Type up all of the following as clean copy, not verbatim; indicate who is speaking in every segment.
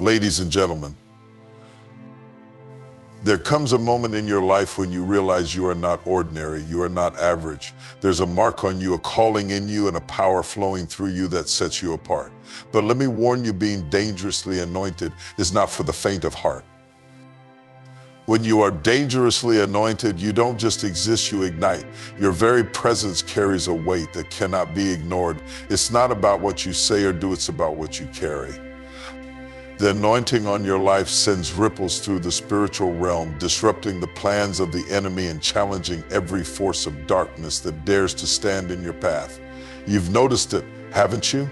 Speaker 1: Ladies and gentlemen, there comes a moment in your life when you realize you are not ordinary, you are not average. There's a mark on you, a calling in you, and a power flowing through you that sets you apart. But let me warn you, being dangerously anointed is not for the faint of heart. When you are dangerously anointed, you don't just exist, you ignite. Your very presence carries a weight that cannot be ignored. It's not about what you say or do, it's about what you carry. The anointing on your life sends ripples through the spiritual realm, disrupting the plans of the enemy and challenging every force of darkness that dares to stand in your path. You've noticed it, haven't you?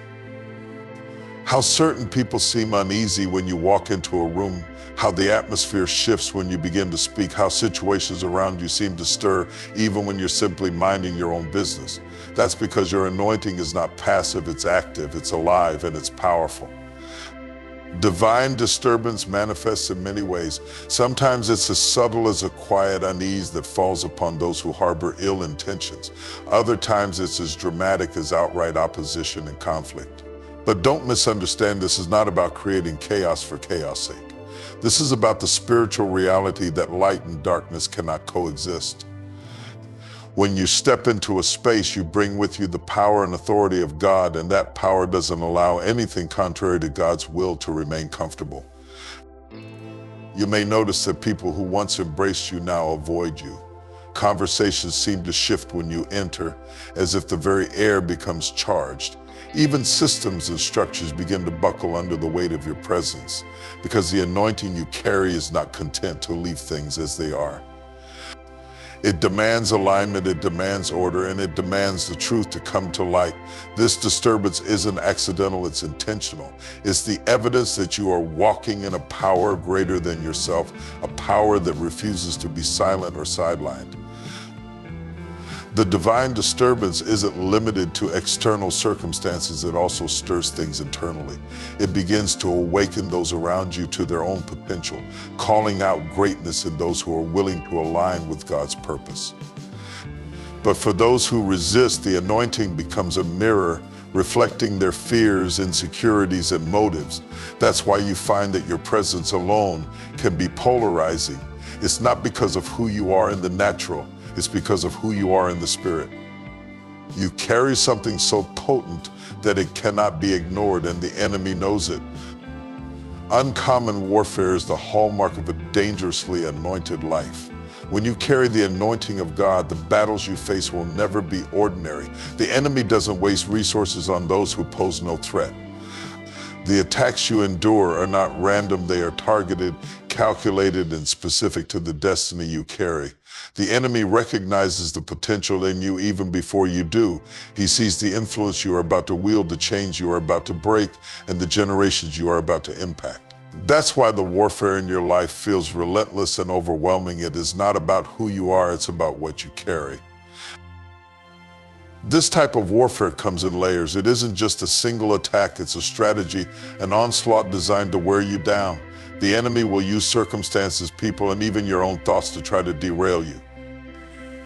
Speaker 1: How certain people seem uneasy when you walk into a room, how the atmosphere shifts when you begin to speak, how situations around you seem to stir even when you're simply minding your own business. That's because your anointing is not passive, it's active, it's alive, and it's powerful. Divine disturbance manifests in many ways. Sometimes it's as subtle as a quiet unease that falls upon those who harbor ill intentions. Other times it's as dramatic as outright opposition and conflict. But don't misunderstand, this is not about creating chaos for chaos' sake. This is about the spiritual reality that light and darkness cannot coexist. When you step into a space, you bring with you the power and authority of God, and that power doesn't allow anything contrary to God's will to remain comfortable. You may notice that people who once embraced you now avoid you. Conversations seem to shift when you enter, as if the very air becomes charged. Even systems and structures begin to buckle under the weight of your presence, because the anointing you carry is not content to leave things as they are. It demands alignment, it demands order, and it demands the truth to come to light. This disturbance isn't accidental, it's intentional. It's the evidence that you are walking in a power greater than yourself, a power that refuses to be silent or sidelined. The divine disturbance isn't limited to external circumstances, it also stirs things internally. It begins to awaken those around you to their own potential, calling out greatness in those who are willing to align with God's purpose. But for those who resist, the anointing becomes a mirror, reflecting their fears, insecurities, and motives. That's why you find that your presence alone can be polarizing. It's not because of who you are in the natural, it's because of who you are in the spirit. You carry something so potent that it cannot be ignored, and the enemy knows it. Uncommon warfare is the hallmark of a dangerously anointed life. When you carry the anointing of God, the battles you face will never be ordinary. The enemy doesn't waste resources on those who pose no threat. The attacks you endure are not random, they are targeted, calculated, and specific to the destiny you carry. The enemy recognizes the potential in you even before you do. He sees the influence you are about to wield, the change you are about to break, and the generations you are about to impact. That's why the warfare in your life feels relentless and overwhelming. It is not about who you are, it's about what you carry. This type of warfare comes in layers. It isn't just a single attack, it's a strategy, an onslaught designed to wear you down. The enemy will use circumstances, people, and even your own thoughts to try to derail you.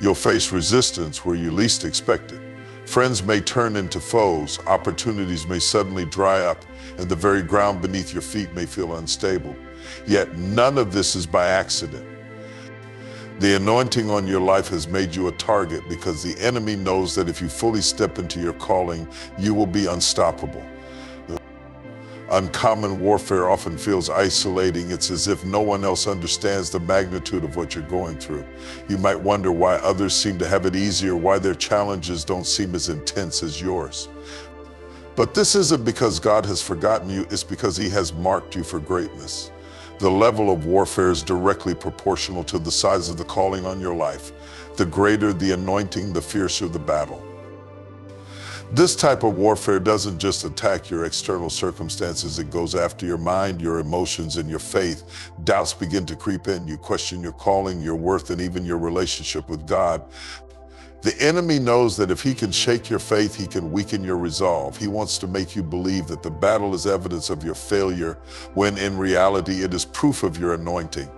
Speaker 1: You'll face resistance where you least expect it. Friends may turn into foes, opportunities may suddenly dry up, and the very ground beneath your feet may feel unstable. Yet none of this is by accident. The anointing on your life has made you a target because the enemy knows that if you fully step into your calling, you will be unstoppable. Uncommon warfare often feels isolating. It's as if no one else understands the magnitude of what you're going through. You might wonder why others seem to have it easier, why their challenges don't seem as intense as yours. But this isn't because God has forgotten you, it's because He has marked you for greatness. The level of warfare is directly proportional to the size of the calling on your life. The greater the anointing, the fiercer the battle. This type of warfare doesn't just attack your external circumstances, it goes after your mind, your emotions, and your faith. Doubts begin to creep in, you question your calling, your worth, and even your relationship with God. The enemy knows that if he can shake your faith, he can weaken your resolve. He wants to make you believe that the battle is evidence of your failure, when in reality it is proof of your anointing.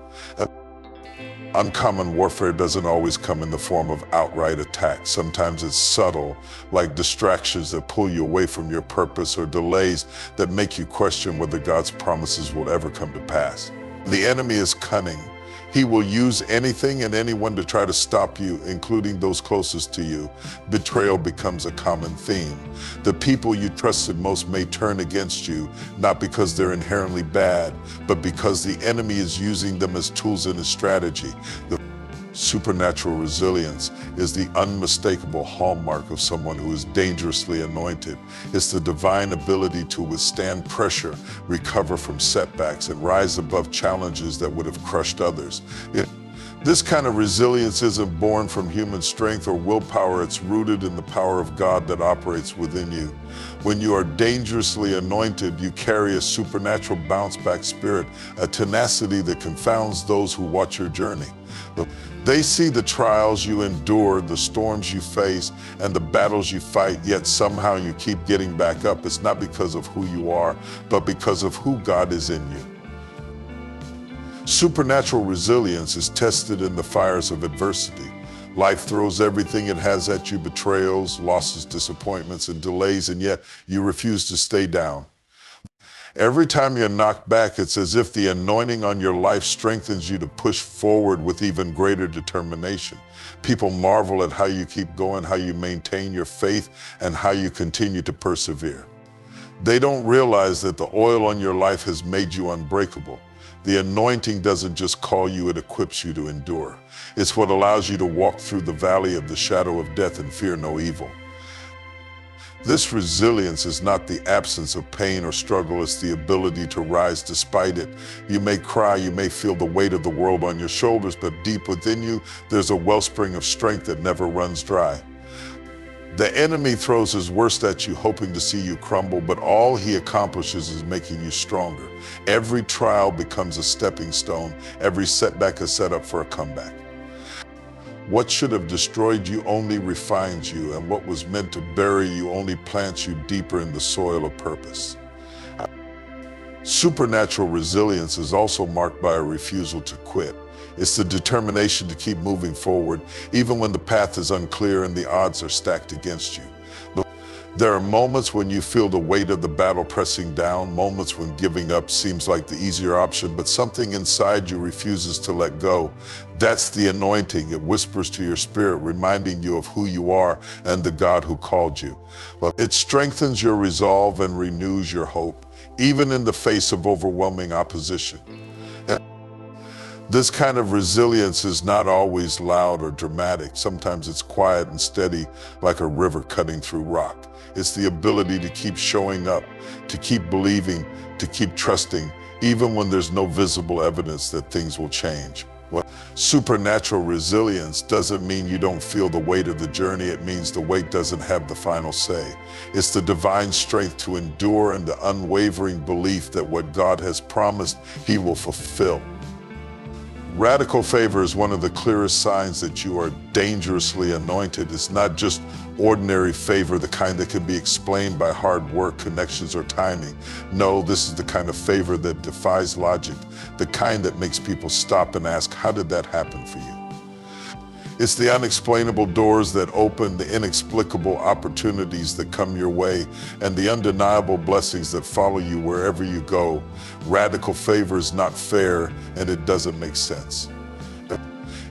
Speaker 1: Uncommon warfare doesn't always come in the form of outright attack. Sometimes it's subtle, like distractions that pull you away from your purpose or delays that make you question whether God's promises will ever come to pass. The enemy is cunning. He will use anything and anyone to try to stop you, including those closest to you. Betrayal becomes a common theme. The people you trusted most may turn against you, not because they're inherently bad, but because the enemy is using them as tools in his strategy. The supernatural resilience is the unmistakable hallmark of someone who is dangerously anointed. It's the divine ability to withstand pressure, recover from setbacks, and rise above challenges that would have crushed others. This kind of resilience isn't born from human strength or willpower. It's rooted in the power of God that operates within you. When you are dangerously anointed, you carry a supernatural bounce-back spirit, a tenacity that confounds those who watch your journey. They see the trials you endure, the storms you face, and the battles you fight, yet somehow you keep getting back up. It's not because of who you are, but because of who God is in you. Supernatural resilience is tested in the fires of adversity. Life throws everything it has at you: betrayals, losses, disappointments, and delays, and yet you refuse to stay down. Every time you're knocked back, it's as if the anointing on your life strengthens you to push forward with even greater determination. People marvel at how you keep going, how you maintain your faith, and how you continue to persevere. They don't realize that the oil on your life has made you unbreakable. The anointing doesn't just call you, it equips you to endure. It's what allows you to walk through the valley of the shadow of death and fear no evil. This resilience is not the absence of pain or struggle, it's the ability to rise despite it. You may cry, you may feel the weight of the world on your shoulders, but deep within you, there's a wellspring of strength that never runs dry. The enemy throws his worst at you, hoping to see you crumble, but all he accomplishes is making you stronger. Every trial becomes a stepping stone. Every setback is set up for a comeback. What should have destroyed you only refines you, and what was meant to bury you only plants you deeper in the soil of purpose. Supernatural resilience is also marked by a refusal to quit. It's the determination to keep moving forward, even when the path is unclear and the odds are stacked against you. There are moments when you feel the weight of the battle pressing down, moments when giving up seems like the easier option, but something inside you refuses to let go. That's the anointing. It whispers to your spirit, reminding you of who you are and the God who called you. It strengthens your resolve and renews your hope, even in the face of overwhelming opposition. This kind of resilience is not always loud or dramatic. Sometimes it's quiet and steady, like a river cutting through rock. It's the ability to keep showing up, to keep believing, to keep trusting, even when there's no visible evidence that things will change. Supernatural resilience doesn't mean you don't feel the weight of the journey. It means the weight doesn't have the final say. It's the divine strength to endure and the unwavering belief that what God has promised, He will fulfill. Radical favor is one of the clearest signs that you are dangerously anointed. It's not just ordinary favor, the kind that can be explained by hard work, connections, or timing. No, this is the kind of favor that defies logic, the kind that makes people stop and ask, how did that happen for you? It's the unexplainable doors that open, the inexplicable opportunities that come your way, and the undeniable blessings that follow you wherever you go. Radical favor is not fair, and it doesn't make sense.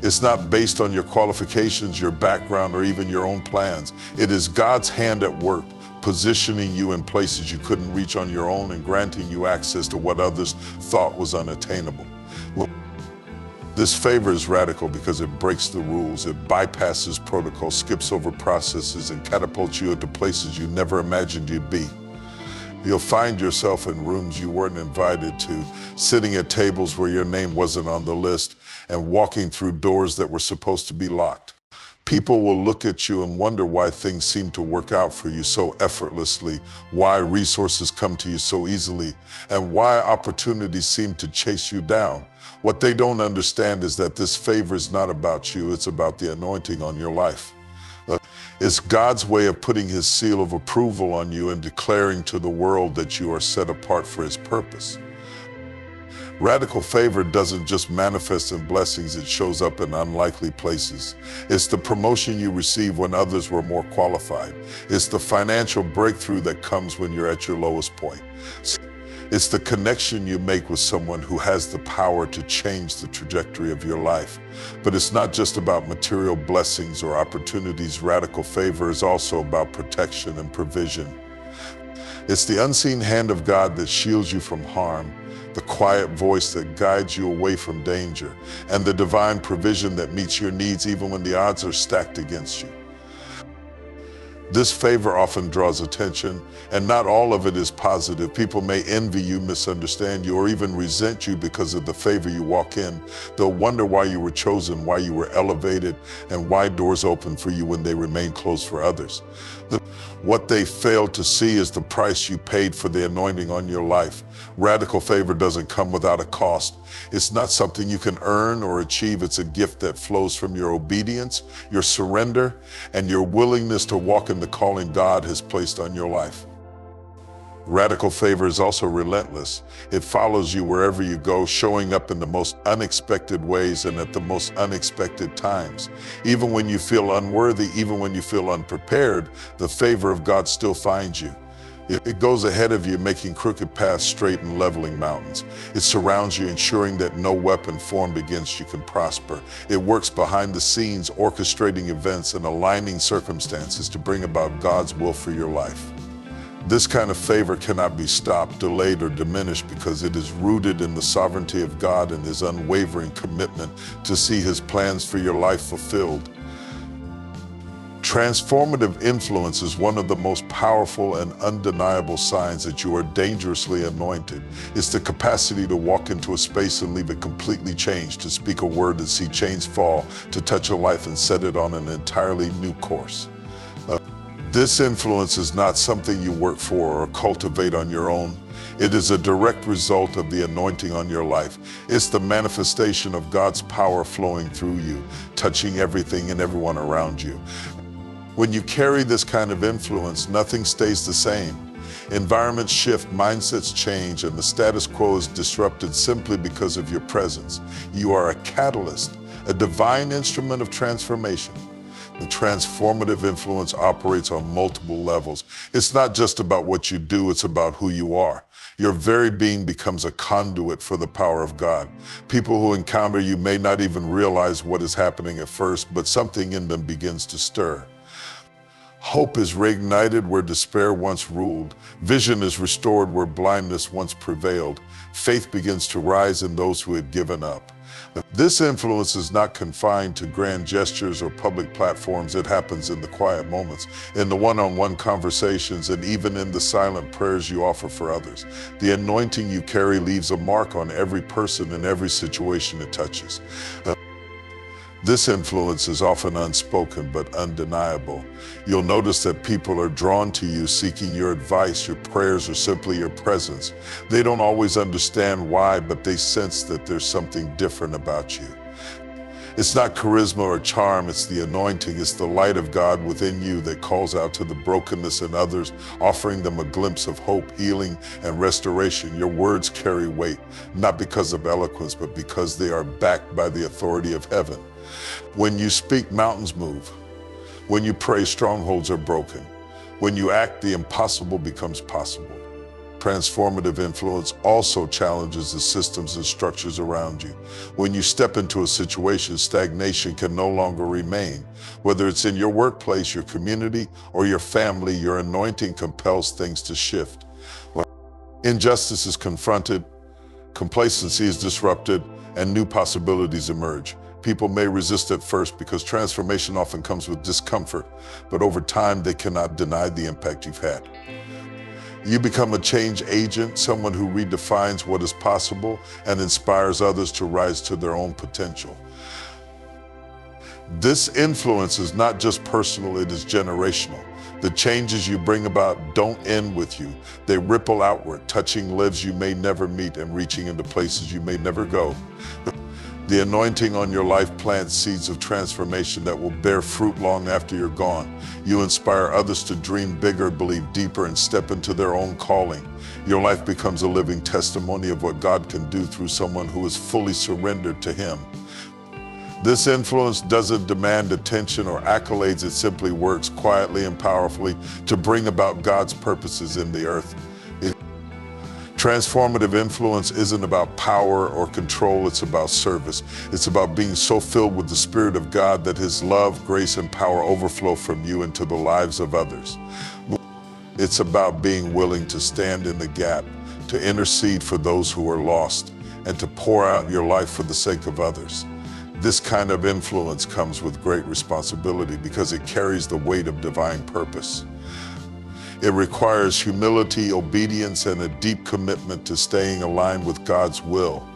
Speaker 1: It's not based on your qualifications, your background, or even your own plans. It is God's hand at work, positioning you in places you couldn't reach on your own and granting you access to what others thought was unattainable. This favor is radical because it breaks the rules, it bypasses protocol, skips over processes, and catapults you into places you never imagined you'd be. You'll find yourself in rooms you weren't invited to, sitting at tables where your name wasn't on the list, and walking through doors that were supposed to be locked. People will look at you and wonder why things seem to work out for you so effortlessly, why resources come to you so easily, and why opportunities seem to chase you down. What they don't understand is that this favor is not about you, it's about the anointing on your life. It's God's way of putting His seal of approval on you and declaring to the world that you are set apart for His purpose. Radical favor doesn't just manifest in blessings, it shows up in unlikely places. It's the promotion you receive when others were more qualified. It's the financial breakthrough that comes when you're at your lowest point. It's the connection you make with someone who has the power to change the trajectory of your life. But it's not just about material blessings or opportunities. Radical favor is also about protection and provision. It's the unseen hand of God that shields you from harm, the quiet voice that guides you away from danger, and the divine provision that meets your needs even when the odds are stacked against you. This favor often draws attention, and not all of it is positive. People may envy you, misunderstand you, or even resent you because of the favor you walk in. They'll wonder why you were chosen, why you were elevated, and why doors open for you when they remain closed for others. What they fail to see is the price you paid for the anointing on your life. Radical favor doesn't come without a cost. It's not something you can earn or achieve. It's a gift that flows from your obedience, your surrender, and your willingness to walk in the calling God has placed on your life. Radical favor is also relentless. It follows you wherever you go, showing up in the most unexpected ways and at the most unexpected times. Even when you feel unworthy, even when you feel unprepared, the favor of God still finds you. It goes ahead of you, making crooked paths straight and leveling mountains. It surrounds you, ensuring that no weapon formed against you can prosper. It works behind the scenes, orchestrating events and aligning circumstances to bring about God's will for your life. This kind of favor cannot be stopped, delayed, or diminished because it is rooted in the sovereignty of God and His unwavering commitment to see His plans for your life fulfilled. Transformative influence is one of the most powerful and undeniable signs that you are dangerously anointed. It's the capacity to walk into a space and leave it completely changed, to speak a word and see chains fall, to touch a life and set it on an entirely new course. This influence is not something you work for or cultivate on your own. It is a direct result of the anointing on your life. It's the manifestation of God's power flowing through you, touching everything and everyone around you. When you carry this kind of influence, nothing stays the same. Environments shift, mindsets change, and the status quo is disrupted simply because of your presence. You are a catalyst, a divine instrument of transformation. The transformative influence operates on multiple levels. It's not just about what you do, it's about who you are. Your very being becomes a conduit for the power of God. People who encounter you may not even realize what is happening at first, but something in them begins to stir. Hope is reignited where despair once ruled. Vision is restored where blindness once prevailed. Faith begins to rise in those who had given up. This influence is not confined to grand gestures or public platforms. It happens in the quiet moments, in the one-on-one conversations, and even in the silent prayers you offer for others. The anointing you carry leaves a mark on every person and every situation it touches. This influence is often unspoken but undeniable. You'll notice that people are drawn to you, seeking your advice, your prayers, or simply your presence. They don't always understand why, but they sense that there's something different about you. It's not charisma or charm, it's the anointing, it's the light of God within you that calls out to the brokenness in others, offering them a glimpse of hope, healing, and restoration. Your words carry weight, not because of eloquence, but because they are backed by the authority of heaven. When you speak, mountains move. When you pray, strongholds are broken. When you act, the impossible becomes possible. Transformative influence also challenges the systems and structures around you. When you step into a situation, stagnation can no longer remain. Whether it's in your workplace, your community, or your family, your anointing compels things to shift. Injustice is confronted, complacency is disrupted, and new possibilities emerge. People may resist at first because transformation often comes with discomfort, but over time they cannot deny the impact you've had. You become a change agent, someone who redefines what is possible and inspires others to rise to their own potential. This influence is not just personal, it is generational. The changes you bring about don't end with you. They ripple outward, touching lives you may never meet and reaching into places you may never go. The anointing on your life plants seeds of transformation that will bear fruit long after you're gone. You inspire others to dream bigger, believe deeper, and step into their own calling. Your life becomes a living testimony of what God can do through someone who is fully surrendered to Him. This influence doesn't demand attention or accolades. It simply works quietly and powerfully to bring about God's purposes in the earth. Transformative influence isn't about power or control, it's about service. It's about being so filled with the Spirit of God that His love, grace, and power overflow from you into the lives of others. It's about being willing to stand in the gap, to intercede for those who are lost, and to pour out your life for the sake of others. This kind of influence comes with great responsibility because it carries the weight of divine purpose. It requires humility, obedience, and a deep commitment to staying aligned with God's will.